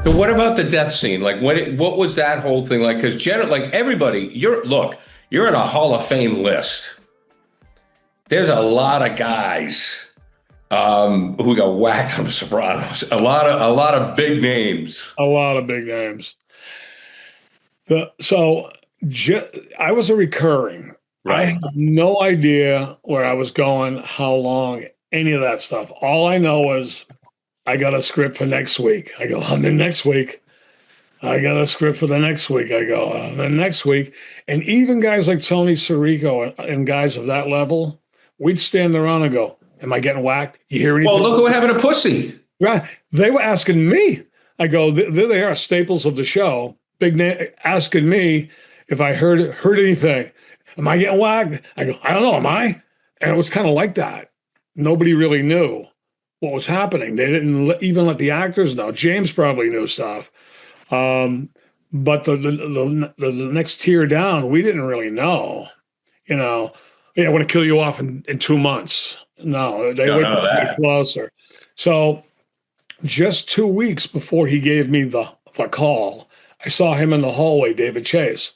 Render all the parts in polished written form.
So what about the death scene? Like, what was that whole thing like? Because like everybody, you're in a Hall of Fame list. There's a lot of guys who got whacked on The Sopranos. A lot of big names. A lot of big names. The so I was a recurring. I Right. had no idea where I was going, how long, any of that stuff. All I know was I got a script for next week. I go, I'm in next week. I got a script for the next week. I go, the next week. And even guys like Tony Sirico and guys of that level, we'd stand around and go, am I getting whacked? You hear Well, anything? look at what happened to Pussy. Right. They were asking me. I go, there they are, staples of the show. Asking me if I heard anything. Am I getting whacked? I go, I don't know. Am I? And it was kind of like that. Nobody really knew what was happening. They didn't even let the actors know. James probably knew stuff. Um, but the next tier down, we didn't really know. You know, yeah, I want to kill you off in 2 months. No, they No, wait none of to get that. closer. So just 2 weeks before he gave me the call, I saw him in the hallway, David Chase.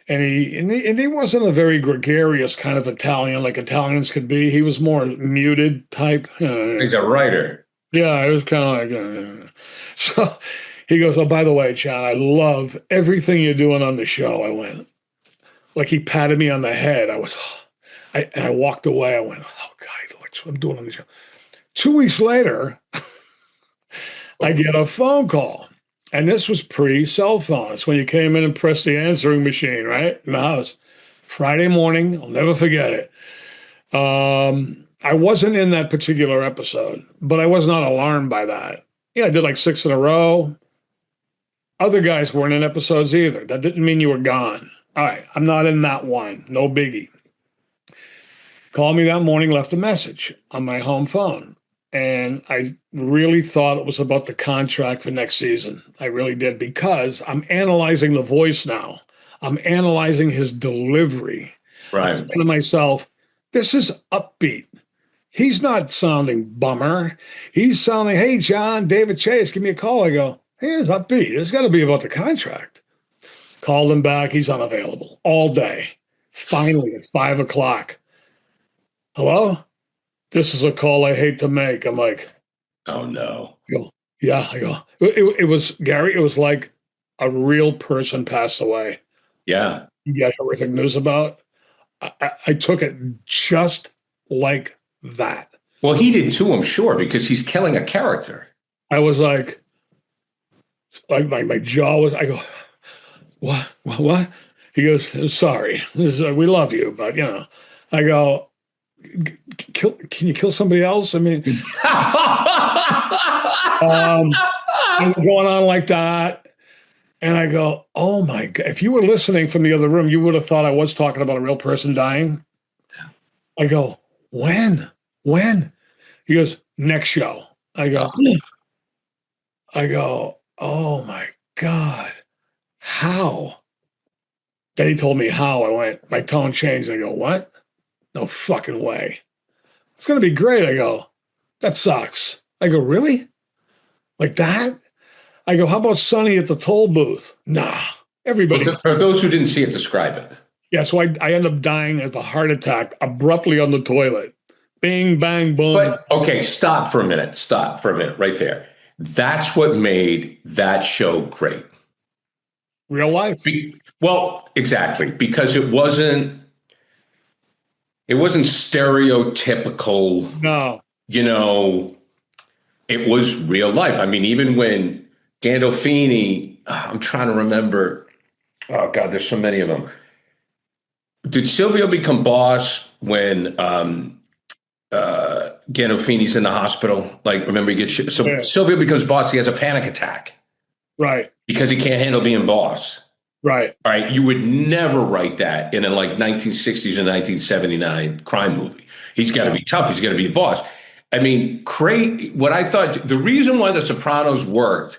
And he wasn't a very gregarious kind of Italian like Italians could be. He was more muted type. He's a writer. Yeah, it was kind of like so he goes, "Oh, by the way, John, I love everything you're doing on the show." I went, like he patted me on the head. I walked away. I went, "Oh God, that's what I'm doing on the show." 2 weeks later, I get a phone call. And this was pre-cell phone. It's when you came in and pressed the answering machine, right? In the house. Friday morning, I'll never forget it. I wasn't in that particular episode, but I was not alarmed by that. Yeah, I did like 6 in a row. Other guys weren't in episodes either. That didn't mean you were gone. All right, I'm not in that one. No biggie. Called me that morning, left a message on my home phone. And I really thought it was about the contract for next season. I really did because I'm analyzing the voice now. I'm analyzing his delivery. I'm Right. saying to myself, this is upbeat. He's not sounding bummer. He's sounding, hey, John, David Chase, give me a call. I go, hey, it's upbeat. It's got to be about the contract. Called him back. He's unavailable all day. Finally, at 5 o'clock. Hello? This is a call I hate to make. I'm like, Oh no. I go, yeah. I go, it was Gary. It was like a real person passed away. Yeah. You get horrific news about. I took it just like that. Well, he did too, I'm sure, because he's killing a character. I was like my jaw was. I go, what? What? He goes, sorry. We love you, but you know. I go, can you kill somebody else? I mean, and going on like that. And I go, oh my God. If you were listening from the other room, you would have thought I was talking about a real person dying. I go, when? When? He goes, next show. I go, oh my God. How? Then he told me how. I went, my tone changed. I go, what? No fucking way. It's going to be great. I go, that sucks. I go, really? Like that? I go, how about Sonny at the toll booth? Nah, everybody. For those who didn't see it, describe it. Yeah, so I end up dying of a heart attack abruptly on the toilet. Bing, bang, boom. But okay, stop for a minute. Stop for a minute right there. That's what made that show great. Real life. Well, exactly, because it wasn't stereotypical, No. you know, it was real life. I mean, even when Gandolfini, I'm trying to remember, oh God, there's so many of them. Did Silvio become boss when Gandolfini's in the hospital? Like, remember, he gets so Yeah. Silvio becomes boss. He has a panic attack Right. because he can't handle being boss. Right. All right, you would never write that in a like 1960s or 1979 crime movie. He's got to be tough. He's got to be the boss. I mean, what I thought the reason why The Sopranos worked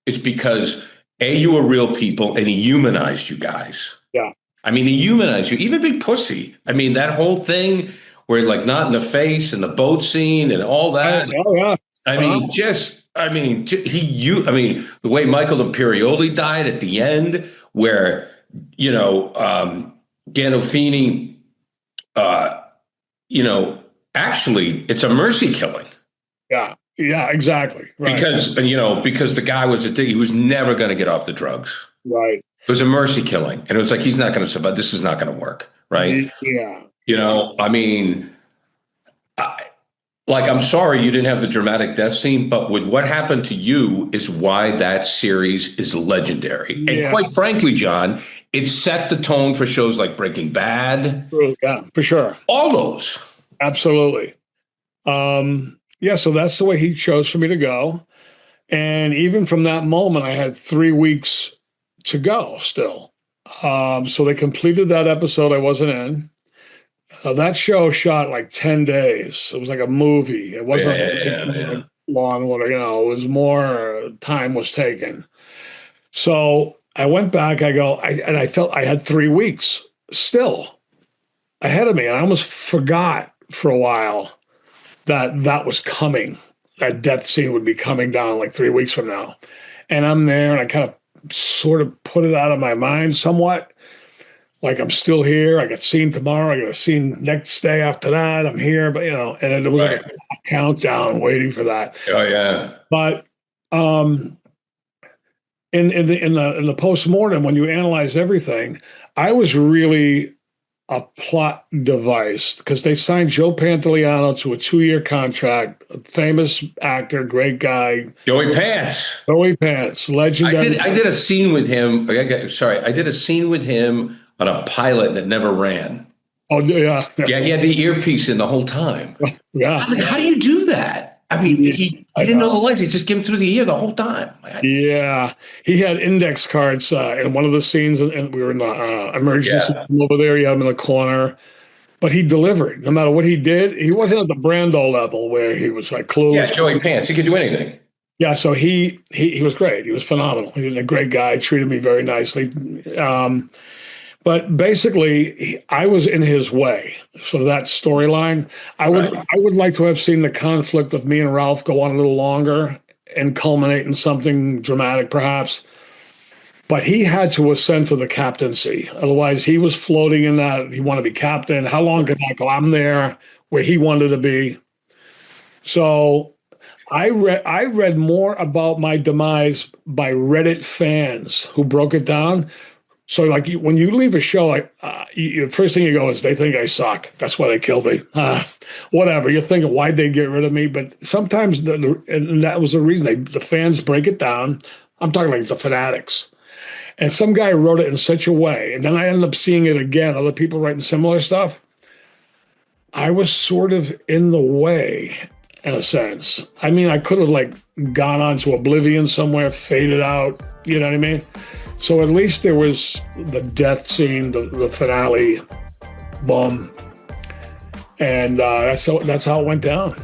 is because you were real people and he humanized you guys. Yeah. I mean, he humanized you, even Big Pussy. I mean, that whole thing where like not in the face and the boat scene and all that. Oh, yeah. I mean, the way Michael Imperioli died at the end, where, Gandolfini, uh, you know, actually, it's a mercy killing Yeah. Yeah, exactly. Right. because the guy he was never going to get off the drugs. Right. It was a mercy killing, and it was like he's not going to survive. This is not going to work, right? Yeah. I mean, like, I'm sorry you didn't have the dramatic death scene, but with what happened to you is why that series is legendary. And Yeah. quite frankly, John, it set the tone for shows like Breaking Bad, Yeah, for sure. all those. Absolutely. Yeah, so that's the way he chose for me to go. And even from that moment, I had 3 weeks to go still. So they completed that episode I wasn't in. That show shot like 10 days. It was like a movie. It wasn't Yeah. long, it was more time was taken. So I went back, and I felt I had 3 weeks still ahead of me. And I almost forgot for a while that was coming. That death scene would be coming down like 3 weeks from now. And I'm there, and I kind of sort of put it out of my mind somewhat. Like, I'm still here. I got seen tomorrow. I got a scene next day after that. I'm here, but and it was like a countdown waiting for that. Oh yeah. But in the postmortem, when you analyze everything, I was really a plot device because they signed Joe Pantoliano to a 2-year contract. A famous actor, great guy. Joey Pants. Joey Pants, legendary. I did a scene with him. I did a scene with him on a pilot that never ran. Oh yeah. Yeah, he had the earpiece in the whole time. Yeah. I'm like, how do you do that? I mean, he didn't know the lines. He just gave him through the ear the whole time. Yeah, he had index cards in one of the scenes, and we were in the emergency room over there. He had him in the corner, but he delivered. No matter what he did, he wasn't at the Brando level where he was like clueless. Yeah, Joey Pants. He could do anything. Yeah, so he was great. He was phenomenal. He was a great guy. Treated me very nicely. But basically, I was in his way. So that storyline, I would like to have seen the conflict of me and Ralph go on a little longer and culminate in something dramatic, perhaps. But he had to ascend to the captaincy. Otherwise, he was floating in that he wanted to be captain. How long could that go? I'm there where he wanted to be. So I read more about my demise by Reddit fans who broke it down. So, like, when you leave a show, the first thing you go is, they think I suck. That's why they killed me. Whatever. You're thinking, why'd they get rid of me? But sometimes, and that was the reason, the fans break it down. I'm talking like the fanatics. And some guy wrote it in such a way. And then I ended up seeing it again, other people writing similar stuff. I was sort of in the way, in a sense. I mean, I could have, like, gone on to oblivion somewhere, faded out. You know what I mean? So at least there was the death scene, the finale, boom, and that's how it went down.